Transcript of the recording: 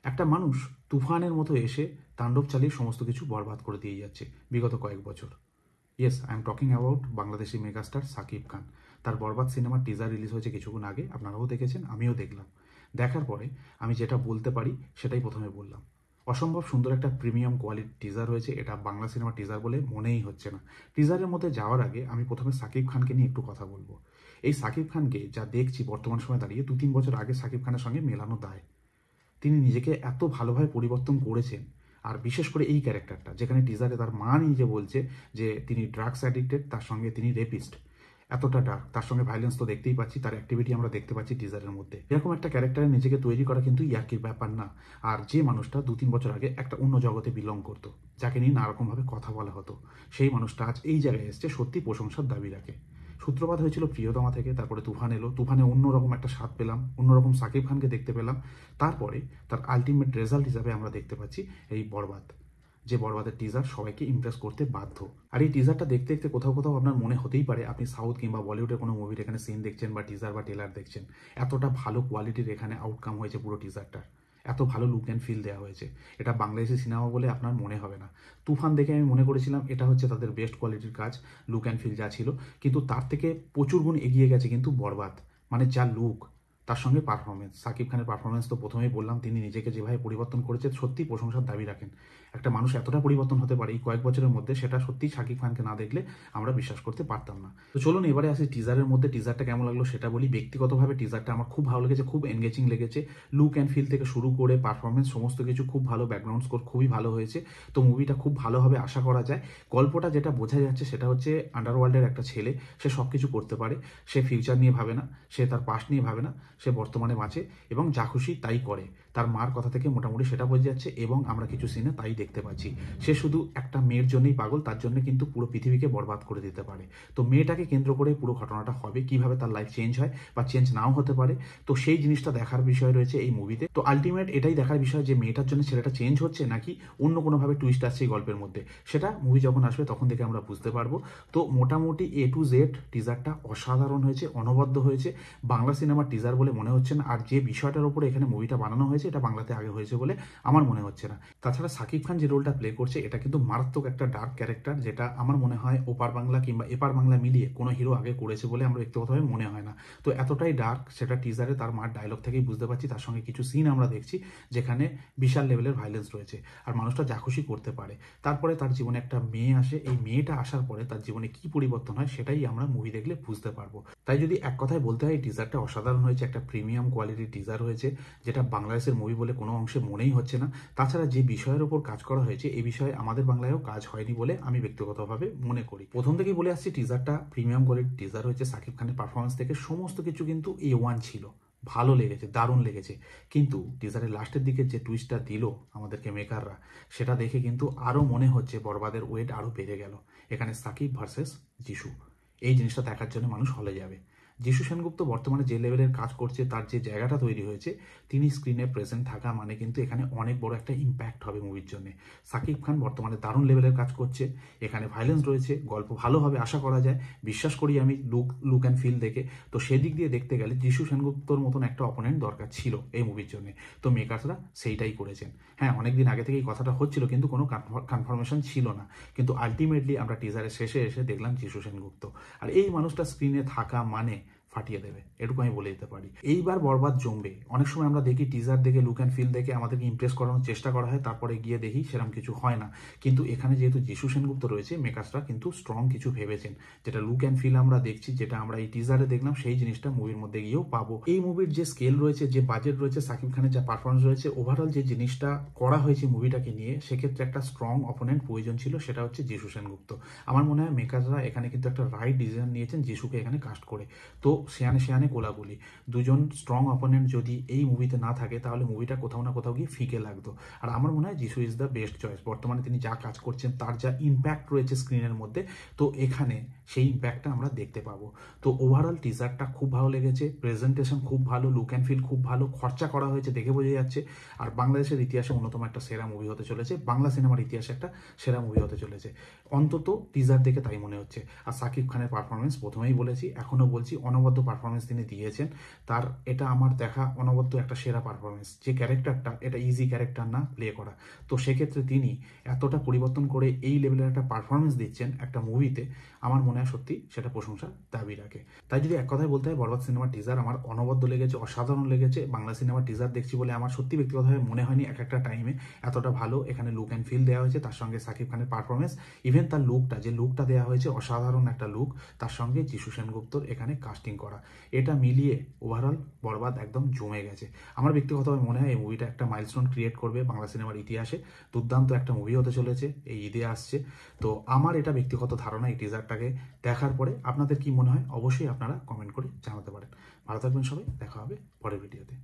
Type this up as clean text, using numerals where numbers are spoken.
একটা মানুষ তুফানের মতো এসে তাণ্ডব চালিয়ে সমস্ত কিছু বরবাদ করে দিয়ে যাচ্ছে বিগত কয়েক বছর। Yes, I am talking about Bangladeshi megastar Shakib Khan. তার বরবাদ সিনেমার টিজার রিলিজ হয়েছে কিছুক্ষণ আগে, আপনারাও দেখেছেন, আমিও দেখলাম। দেখার পরে আমি যেটা বলতে পারি সেটাই প্রথমে বললাম। অসম্ভব সুন্দর একটা প্রিমিয়াম কোয়ালিটির টিজার হয়েছে। এটা বাংলা সিনেমার টিজার বলে মনেই হচ্ছে না। টিজারের মধ্যে যাওয়ার আগে আমি প্রথমে সাকিব খানকে নিয়ে একটু কথা বলবো। এই সাকিব খানকে যা দেখছি বর্তমান সময় দাঁড়িয়ে 2-3 বছর আগে সাকিব খানের সঙ্গে মেলানো দায়। তিনি নিজেকে এত ভালোভাবে পরিবর্তন করেছেন। আর বিশেষ করে এই ক্যারেক্টারটা, যেখানে টিজারে তার মা নিজে বলছে যে তিনি ড্রাগস অ্যাডিক্টেড, তার সঙ্গে তিনি রেপিস্ট, এতটা ডার্ক, তার সঙ্গে ভাইলেন্স তো দেখতেই পাচ্ছি, তার অ্যাক্টিভিটি আমরা দেখতে পাচ্ছি টিজারের মধ্যে। এরকম একটা ক্যারেক্টারে নিজেকে তৈরি করা কিন্তু ইয়ার্কির ব্যাপার না। আর যে মানুষটা 2-3 বছর আগে একটা অন্য জগতে বিলং করতো, যাকে নিয়ে নানারকমভাবে কথা বলা হতো, সেই মানুষটা আজ এই জায়গায় এসছে, সত্যি প্রশংসার দাবি রাখে। সূত্রপাত হয়েছিল প্রিয়তমা থেকে, তারপরে তুফান এলো, তুফানে অন্যরকম একটা স্বাদ পেলাম, অন্যরকম সাকিব খানকে দেখতে পেলাম। তারপরে তার আলটিমেট রেজাল্ট হিসাবে আমরা দেখতে পাচ্ছি এই বরবাদ, যে বরবাদের টিজার সবাইকে ইমপ্রেস করতে বাধ্য। আর এই টিজারটা দেখতে দেখতে কোথাও কোথাও আপনার মনে হতেই পারে আপনি সাউথ কিংবা বলিউডের কোনো মুভির এখানে সিন দেখছেন বা টিজার বা টেলার দেখছেন। এতটা ভালো কোয়ালিটির এখানে আউটকাম হয়েছে পুরো টিজারটার, এত ভালো লুক অ্যান্ড ফিল দেওয়া হয়েছে। এটা বাংলাদেশি সিনেমা বলে আপনার মনে হবে না। তুফান দেখে আমি মনে করেছিলাম এটা হচ্ছে তাদের বেস্ট কোয়ালিটির কাজ, লুক অ্যান্ড ফিল যা ছিল, কিন্তু তার থেকে প্রচুর গুণ এগিয়ে গেছে কিন্তু বরবাদ। মানে যা লুক, তার সঙ্গে পারফরমেন্স, সাকিব খানের পারফরমেন্স তো প্রথমেই বললাম, তিনি নিজেকে যেভাবে পরিবর্তন করেছে সত্যি প্রশংসার দাবি রাখেন। একটা মানুষ এতটা পরিবর্তন হতে পারে এই কয়েক বছরের মধ্যে, সেটা সত্যি সাকিব খানকে না দেখলে আমরা বিশ্বাস করতে পারতাম না। তো চলুন এবারে আসি টিজারের মধ্যে। টিজারটা কেমন লাগলো সেটা বলি। ব্যক্তিগতভাবে টিজারটা আমার খুব ভালো লেগেছে, খুব এনগেজিং লেগেছে। লুক অ্যান্ড ফিল থেকে শুরু করে পারফরমেন্স সমস্ত কিছু খুব ভালো, ব্যাকগ্রাউন্ড স্কোর খুবই ভালো হয়েছে। তো মুভিটা খুব ভালো হবে আশা করা যায়। গল্পটা যেটা বোঝা যাচ্ছে সেটা হচ্ছে আন্ডারওয়ার্ল্ডের একটা ছেলে, সে সব কিছু করতে পারে, সে ফিউচার নিয়ে ভাবে না, সে তার পাস্ট নিয়ে ভাবে না, সে বর্তমানে বাঁচে এবং যা খুশি তাই করে। তার মার কথা থেকে মোটামুটি সেটা বোঝা যাচ্ছে এবং আমরা কিছু সিনে তাই দেখতে পাচ্ছি। সে শুধু একটা মেয়ের জন্যই পাগল, তার জন্য কিন্তু পুরো পৃথিবীকে বরবাদ করে দিতে পারে। তো মেয়েটাকে কেন্দ্র করে পুরো ঘটনাটা হবে, কিভাবে তার লাইফ চেঞ্জ হয় বা চেঞ্জ নাও হতে পারে। তো সেই জিনিসটা দেখার বিষয় রয়েছে এই মুভিতে। তো আলটিমেট এটাই দেখার বিষয় যে মেয়েটার জন্য ছেলেটা চেঞ্জ হচ্ছে নাকি অন্য কোনোভাবে টুইস্ট আসছে এই গল্পের মধ্যে। সেটা মুভি যখন আসবে তখন থেকে আমরা বুঝতে পারবো। তো মোটামুটি A to Z টিজারটা অসাধারণ হয়েছে, অনবদ্য হয়েছে। বাংলা সিনেমার টিজার বলে মনে হচ্ছে না। আর যে বিষয়টার উপরে এখানে মুভিটা বানানো হয়েছে এটা বাংলাতে আগে হয়েছে বলে আমার মনে হচ্ছে না। তাছাড়া সাকিব খান যে রোলটা প্লে করছে এটা কিন্তু মারাত্মক একটা ডার্ক ক্যারেক্টার, যেটা আমার মনে হয় ওপার বাংলা কিংবা এপার বাংলা মিলিয়ে কোনো হিরো আগে করেছে বলে আমার ব্যক্তিগতভাবে মনে হয় না। তো এতটাই ডার্ক, সেটা টিজারে তার মার ডায়লগ থেকেই বুঝতে পারছি। তার সঙ্গে কিছু সিন আমরা দেখছি যেখানে বিশাল লেভেলের ভাইলেন্স রয়েছে আর মানুষটা যা খুশি করতে পারে। তারপরে তার জীবনে একটা মেয়ে আসে, এই মেয়েটা আসার পরে তার জীবনে কি পরিবর্তন হয় সেটাই আমরা মুভি দেখলে বুঝতে পারবো। তাই যদি এক কথায় বলতে হয়, টিজারটা অসাধারণ হয়েছে, একটা প্রিমিয়াম কোয়ালিটির টিজার হয়েছে, যেটা বাংলাদেশের মুভি বলে কোনো অংশে মনেই হচ্ছে না। তাছাড়া যে বিষয়ের উপর কাজ করা হয়েছে এই বিষয়ে আমাদের বাংলায়ও কাজ হয়নি বলে আমি ব্যক্তিগতভাবে মনে করি। প্রথম থেকেই বলে আসছি টিজারটা প্রিমিয়াম কোয়ালিটির টিজার হয়েছে। সাকিব খানের পারফরমেন্স থেকে সমস্ত কিছু কিন্তু A1 ছিল, ভালো লেগেছে, দারুণ লেগেছে। কিন্তু টিজারের লাস্টের দিকে যে টুইস্টটা দিল আমাদেরকে মেকাররা, সেটা দেখে কিন্তু আরও মনে হচ্ছে বরবাদের ওয়েট আরও বেড়ে গেল। এখানে সাকিব ভার্সেস যিশু, এই জিনিসটা দেখার জন্য মানুষ হলে যাবে। যিশু সেনগুপ্ত বর্তমানে যে লেভেলের কাজ করছে, তার যে জায়গাটা তৈরি হয়েছে, তিনি স্ক্রিনে প্রেজেন্ট থাকা মানে কিন্তু এখানে অনেক বড় একটা ইম্প্যাক্ট হবে মুভির জন্য। সাকিব খান বর্তমানে দারুণ লেভেলের কাজ করছে, এখানে ভাইলেন্স রয়েছে, গল্প ভালো হবে আশা করা যায়, বিশ্বাস করি আমি লুক অ্যান্ড ফিল দেখে। তো সেদিক দিয়ে দেখতে গেলে যিশু সেনগুপ্তর মতন একটা অপোনেন্ট দরকার ছিল এই মুভির জন্য। তো মেকার্সরা সেইটাই করেছেন। হ্যাঁ, অনেকদিন আগে থেকে এই কথাটা হচ্ছিল কিন্তু কোনো কনফার্মেশন ছিল না। কিন্তু আলটিমেটলি আমরা টিজারের শেষে এসে দেখলাম যিশু সেনগুপ্ত। আর এই মানুষটা স্ক্রিনে থাকা মানে ফাটিয়ে দেবে, এটুকু আমি বলে দিতে পারি। এইবার বরবাদ জমবে। অনেক সময় আমরা দেখি টিজার দেখে, লুক অ্যান্ড ফিল দেখে আমাদেরকে ইমপ্রেস করানোর চেষ্টা করা হয়, তারপরে গিয়ে দেখি সেরকম কিছু হয় না। কিন্তু এখানে যেহেতু যিশু সেনগুপ্ত রয়েছে, মেকার্সরা কিন্তু স্ট্রং কিছু ভেবেছেন। যেটা লুক অ্যান্ড ফিল আমরা দেখছি, যেটা আমরা এই টিজারে দেখলাম, সেই জিনিসটা মুভির মধ্যে গিয়েও পাবো। এই মুভির যে স্কেল রয়েছে, যে বাজেট রয়েছে, সাকিব খানের যা পারফরমেন্স রয়েছে, ওভারঅল যে জিনিসটা করা হয়েছে মুভিটাকে নিয়ে, সেক্ষেত্রে একটা স্ট্রং অপোনেন্ট প্রয়োজন ছিল, সেটা হচ্ছে যিশু সেনগুপ্ত। আমার মনে হয় মেকাররা এখানে কিন্তু একটা রাইট ডিসিশন নিয়েছেন যিশুকে এখানে কাস্ট করে। তো সেয়ানে গোলাগুলি, দুজন স্ট্রং অপোনেন্ট যদি এই মুভিতে না থাকে তাহলে মুভিটা কোথাও না কোথাও গিয়ে ফিকে লাগতো। আর আমার মনে হয় যিশু ইজ দ্য বেস্ট চয়েস। বর্তমানে তিনি যা কাজ করছেন, তার যা ইম্প্যাক্ট রয়েছে স্ক্রিনের মধ্যে, তো এখানে সেই ইম্প্যাক্টটা আমরা দেখতে পাবো। তো ওভারঅল টিজারটা খুব ভালো লেগেছে, প্রেজেন্টেশন খুব ভালো, লুক অ্যান্ড ফিল খুব ভালো, খরচা করা হয়েছে দেখে বোঝা যাচ্ছে। আর বাংলাদেশের ইতিহাসে অন্যতম একটা সেরা মুভি হতে চলেছে, বাংলা সিনেমার ইতিহাসে একটা সেরা মুভি হতে চলেছে, অন্তত টিজার দেখে তাই মনে হচ্ছে। আর সাকিব খানের পারফরমেন্স প্রথমেই বলেছি, এখনো বলছি, অনবদ্য অনবদ্য পারফরমেন্স তিনি দিয়েছেন। তার এটা আমার দেখা অনবদ্য একটা সেরা পারফরমেন্স। যে ক্যারেক্টারটা, এটা ইজি ক্যারেক্টার না প্লে করা, তো সেক্ষেত্রে তিনি এতটা পরিবর্তন করে এই লেভেলের একটা পারফরমেন্স দিচ্ছেন একটা মুভিতে, আমার মনে হয় সত্যি সেটা প্রশংসার দাবি রাখে। তাই যদি এক কথায় বলতে হয়, বরবাদ সিনেমার টিজার আমার অনবদ্য লেগেছে, অসাধারণ লেগেছে। বাংলা সিনেমার টিজার দেখছি বলে আমার সত্যি ব্যক্তিগতভাবে মনে হয়নি এক একটা টাইমে এতটা ভালো এখানে লুক অ্যান্ড ফিল দেওয়া হয়েছে। তার সঙ্গে সাকিব খানের পারফরমেন্স, ইভেন তার লুকটা, যে লুকটা দেওয়া হয়েছে অসাধারণ একটা লুক, তার সঙ্গে যিশু সেনগুপ্তর এখানে কাস্টিং করা, এটা মিলিয়ে ওভারঅল বরবাদ একদম জমে গেছে। আমার ব্যক্তিগতভাবে মনে হয় এই মুভিটা একটা মাইলস্টোন ক্রিয়েট করবে বাংলা সিনেমার ইতিহাসে। দুর্দান্ত একটা মুভি হতে চলেছে, এই ঈদে আসছে। তো আমার এটা ব্যক্তিগত ধারণা এই টিজারটাকে দেখার পরে। আপনাদের কি মনে হয় অবশ্যই আপনারা কমেন্ট করে জানাতে পারেন। ভালো থাকবেন সবাই, দেখা হবে পরের ভিডিওতে।